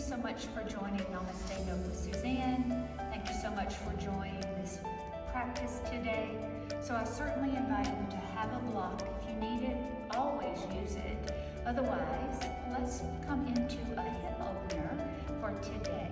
so much for joining Namaste Note with Suzanne. Thank you so much for joining this practice today. So I certainly invite you to have a block. If you need it, always use it. Otherwise, let's come into a hip opener for today.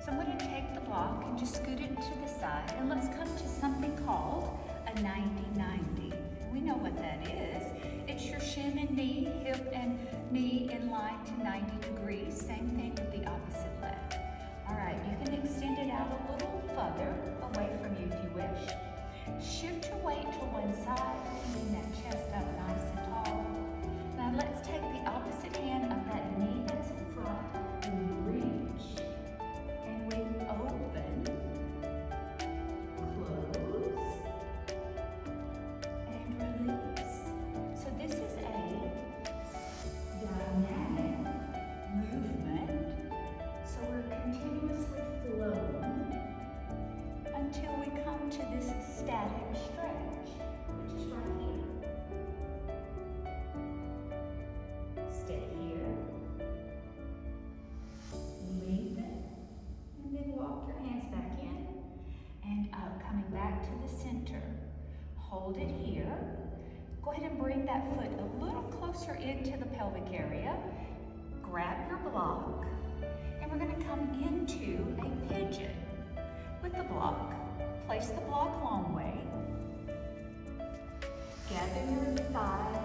So I'm going to take the block and just scoot it to the side, and let's come to something called a 90-90. We know what that is. It's your shin and knee, hip and knee in line to 90 degrees. Same thing with the opposite leg. All right, you can extend it out a little further away from you if you wish. Shift your weight to one side, keeping that chest up nice and tall. Now let's take the opposite hand of that knee that's in front, and reach, and we open, close, and release. So this is a dynamic movement. So we're continuously flowing until we come to this static stretch, which is right here. Stay here. Lengthen, and then walk your hands back in and up, coming back to the center. Hold it here. Go ahead and bring that foot a little closer into the pelvic area. Grab your block, and we're going to come into a pigeon with the block. Place the block long way. Gather your thigh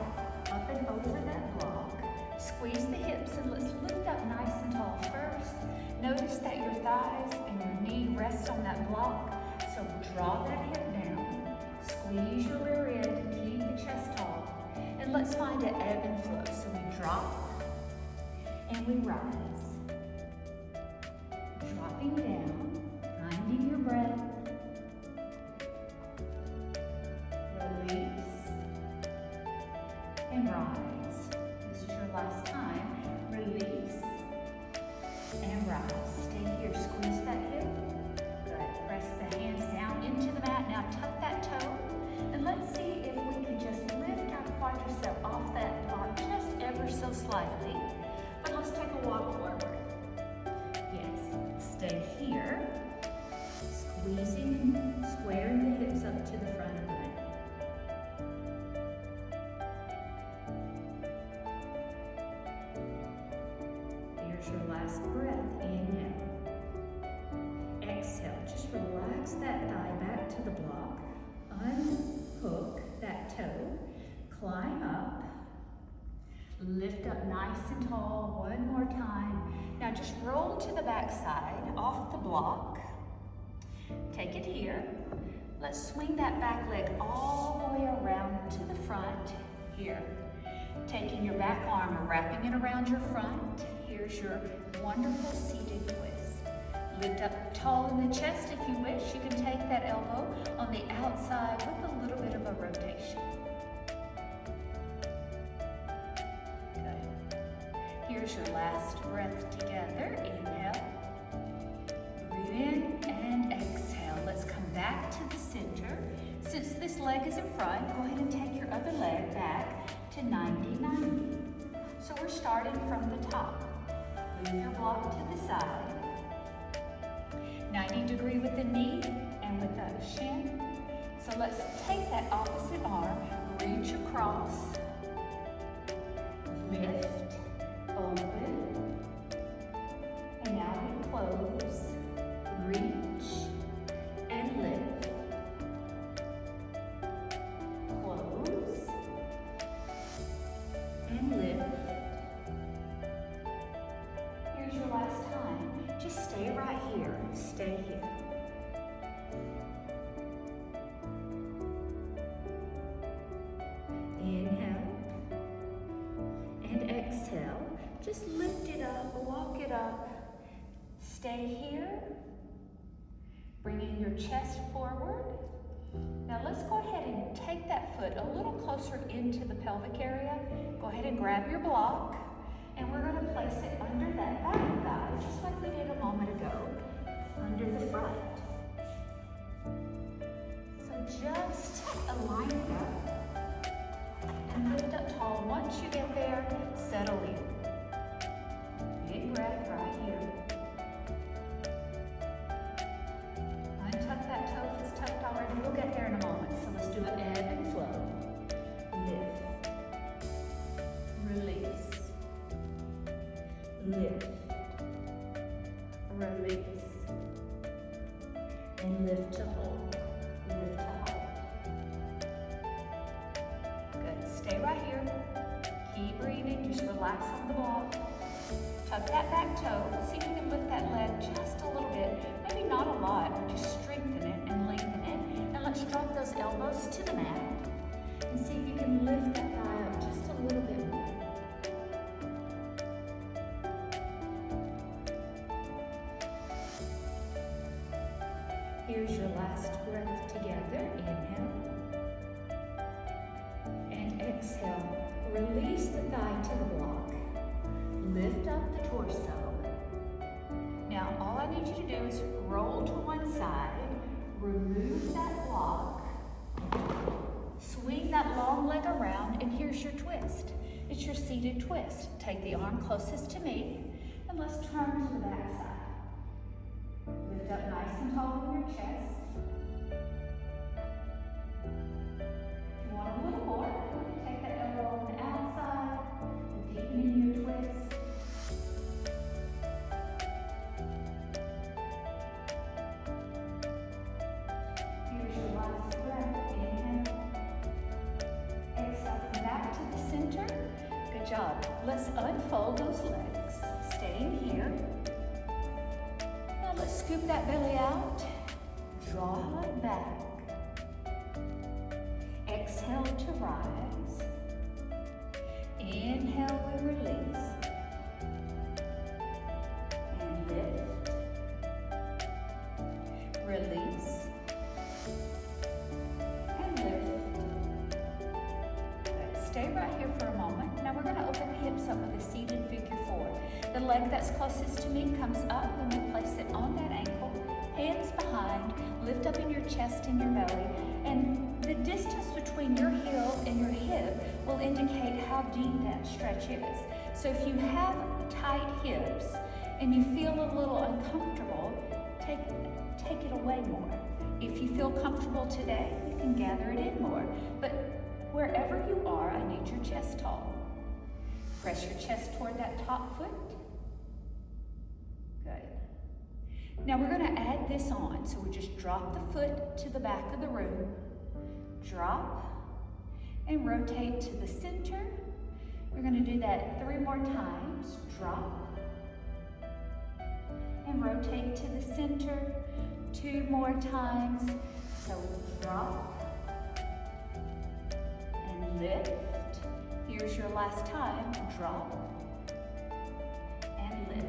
up and over that block. Squeeze the hips, and let's lift up nice and tall first. Notice that your thighs and your knee rest on that block. So draw that hip down. Squeeze your rear end and keep the chest tall. And let's find an ebb and flow. So we drop and we rise. Dropping down, finding your breath. Release and rise. This is your last time. Release and rise. Stay here. Squeeze that hip. Good. Press the hands down into the mat. Now tuck that toe. And let's see if we can just lift our quadricep off that block just ever so slightly. But let's take a walk forward. Yes. Stay here. Squeezing and squaring the hips up to the front of the mat. Here's your last breath. Inhale. Exhale. Just relax that thigh back to the block. Unhook that toe. Climb up. Lift up nice and tall. One more time. Now just roll to the back side off the block. Take it here. Let's swing that back leg all the way around to the front here. Taking your back arm and wrapping it around your front. Here's your wonderful seated twist. Lift up tall in the chest if you wish. You can take that elbow on the outside with a little bit of a rotation. Good. Here's your last breath together. Inhale. Breathe in and exhale. Let's come back to the center. Since this leg is in front, go ahead and take your other leg back to 90-90. So we're starting from the top. Move your block to the side. 90 degree with the knee and with the shin. So let's take that opposite arm, reach across, lift, open, and now we close, reach, and lift. Close, and lift. Here's your last time. Just stay right here. Stay here. Inhale and exhale. Just lift it up, walk it up. Stay here. Bringing your chest forward. Now let's go ahead and take that foot a little closer into the pelvic area. Go ahead and grab your block. And we're going to place it under that back thigh, just like we did a moment ago, under the front. So just align it up and lift up tall. Once you get there, settle in. Big breath right here. lift, release, and lift to hold, lift to hold. Good, stay right here. Keep breathing, just relax on the block. Tuck that back toe, see if you can lift that leg just a little bit, maybe not a lot, but just strengthen it and lengthen it. And let's drop those elbows to the mat and see if you can lift that thigh up just a little bit more. Here's your last breath together. Inhale and exhale. Release the thigh to the block. Lift up the torso. Now all I need you to do is roll to one side, remove that block, swing that long leg around, and here's your twist. It's your seated twist. Take the arm closest to me, and let's turn to the back side. Lift up nice and tall in your chest. If you want a little more, take that elbow on the outside, deepening your twist. Here's your last breath. Inhale. Exhale, come back to the center. Good job. Let's unfold those legs. Staying here. Now let's scoop that belly out. Draw it back. Exhale to rise. Inhale, we release. And lift. Release. And lift. Good. Stay right here for a moment. Now we're going to open the hips up with a seated figure four. The leg that's closest to me comes up and we place it on that ankle. Hands behind, lift up in your chest and your belly, and the distance between your heel and your hip will indicate how deep that stretch is. So if you have tight hips and you feel a little uncomfortable, take it away more. If you feel comfortable today, you can gather it in more. But wherever you are, I need your chest tall. Press your chest toward that top foot. Good. Now we're going to add this on. So we just drop the foot to the back of the room, drop, and rotate to the center. We're going to do that 3 more times. Drop, and rotate to the center 2 more times. So drop, and lift. Here's your last time. Drop, and lift.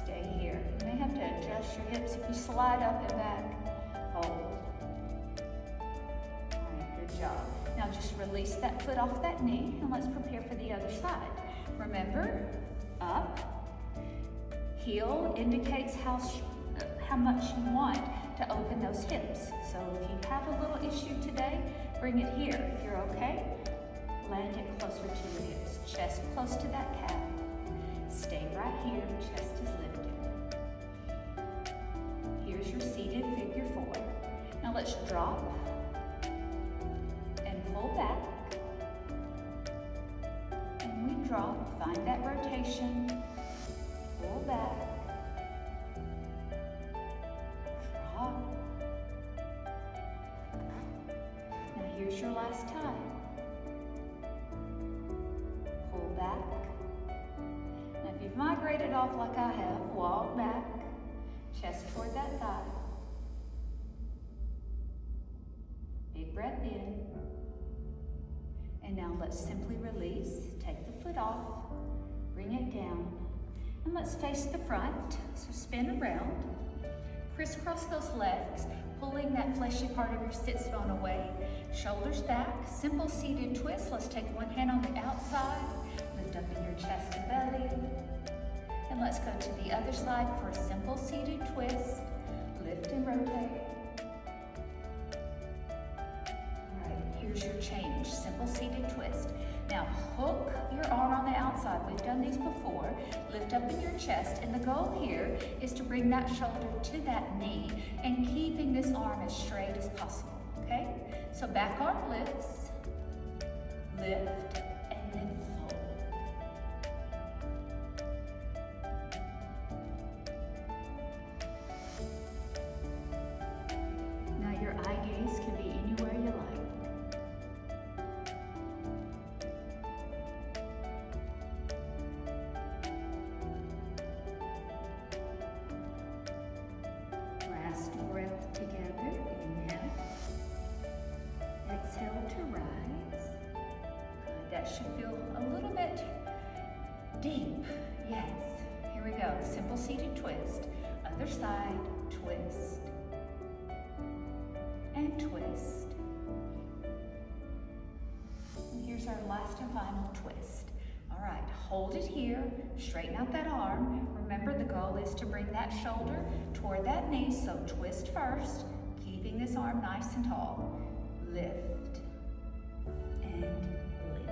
Stay here. You may have to adjust your hips if you slide up and back. Hold. All right, good job. Now just release that foot off that knee and let's prepare for the other side. Remember, up. Heel indicates how much you want to open those hips. So if you have a little issue today, bring it here. If you're okay, land it closer to your hips. Chest close to that calf. Stay right here, chest is lifted. Here's your seated figure four. Now let's drop and pull back. And we drop, find that rotation, pull back, drop. Now here's your last time. Pull back. If you've migrated off like I have, walk back, chest toward that thigh. Big breath in. And now let's simply release. Take the foot off, bring it down, and let's face the front. So spin around, crisscross those legs, pulling that fleshy part of your sits bone away. Shoulders back, simple seated twist. Let's take one hand on the outside, lift up in your chest and belly. And let's go to the other side for a simple seated twist. Lift and rotate. All right, here's your change, simple seated twist. Now hook your arm on the outside. We've done these before. Lift up in your chest, and the goal here is to bring that shoulder to that knee and keeping this arm as straight as possible, okay? So back arm lifts, lift, and then fold. last breath together. Inhale. Exhale to rise. Good. That should feel a little bit deep. Yes. Here we go. Simple seated twist. Other side. Twist. And twist. And here's our last and final twist. All right, hold it here, straighten out that arm. Remember, the goal is to bring that shoulder toward that knee, so twist first, keeping this arm nice and tall. Lift and lean.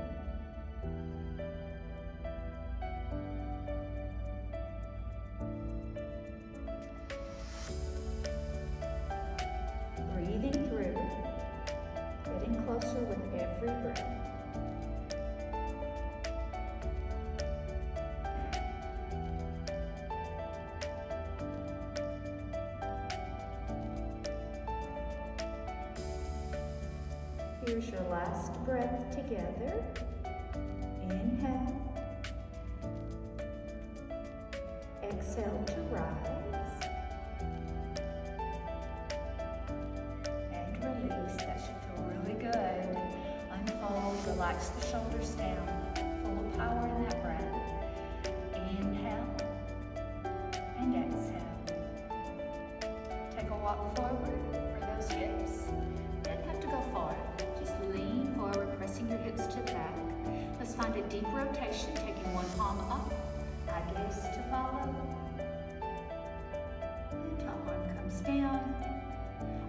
Breathing through, getting closer with every breath. Here's your last breath together. Inhale. Exhale to rise. And release. That should feel really good. Unfold, relax the shoulders down. Full of power in that breath. Inhale. And exhale. Take a walk forward for those hips. Don't have to go far. Lean forward, pressing your hips to the back. Let's find a deep rotation, taking one palm up, eye gaze to follow. Top arm comes down.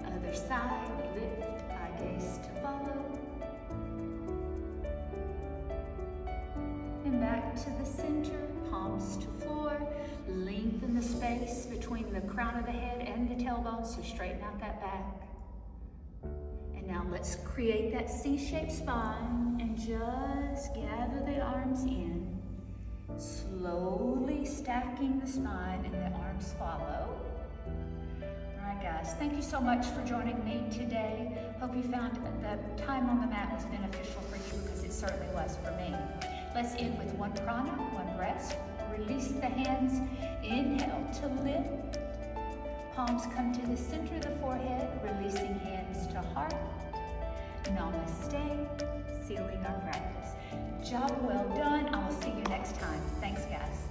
Other side, lift, eye gaze to follow. And back to the center, palms to floor. Lengthen the space between the crown of the head and the tailbone, so straighten out that back. Now let's create that C-shaped spine and just gather the arms in, slowly stacking the spine and the arms follow. All right, guys, thank you so much for joining me today. Hope you found the time on the mat was beneficial for you, because it certainly was for me. Let's end with one prana, one breath. Release the hands. Inhale to lift. Palms come to the center of the forehead, releasing hands to heart. Namaste, sealing our practice. Job well done. I will see you next time. Thanks, guys.